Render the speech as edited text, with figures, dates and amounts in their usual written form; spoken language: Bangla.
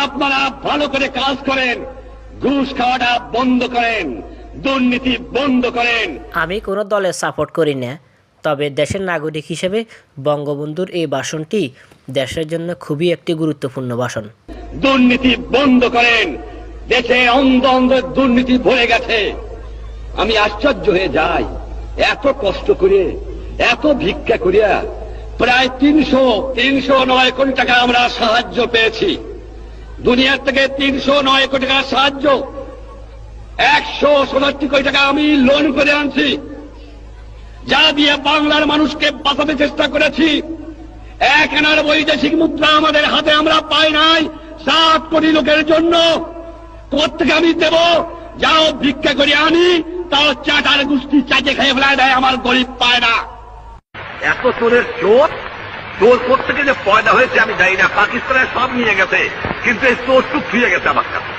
আপনারা ভালো করে কাজ করেন, ঘুষ খাওয়াটা বন্ধ করেন, দুর্নীতি বন্ধ করেন। আমি কোনো দলের সাপোর্ট করি না, তবে দেশের নাগরিক হিসেবে বঙ্গবন্ধুর এই ভাষণটি দেশের জন্য খুবই একটি গুরুত্বপূর্ণ ভাষণ। দুর্নীতি বন্ধ করেন, দেশে অন্ধ অন্ধ দুর্নীতি ভরে গেছে। আমি আশ্চর্য হয়ে যাই, এত কষ্ট করে, এত ভিক্ষা করিয়া প্রায় 309 কোটি টাকা আমরা সাহায্য পেয়েছি। দুনিয়ার থেকে 309 কোটি টাকা সাহায্য, 167 কোটি টাকা আমি লোন করে আনছি, যা দিয়ে বাংলার মানুষকে বাঁচাতে চেষ্টা করেছি। 1 আনার বৈদেশিক মুদ্রা আমাদের হাতে আমরা পাই নাই 7 কোটি লোকের জন্য। কোথেকে আমি দেব? যাও ভিক্ষা করে আনি, তাও চাটার গোষ্ঠী চাটে খেয়ে ফেলায় দেয়, আমার গরিব পায় না। এত চোরের চোর, চোর কোথেকে যে পয়দা হয়েছে আমি জানি না। পাকিস্তানের সব নিয়ে গেছে, কিন্তু এই চোর টুক ফিরে গেছে আমার কাছে।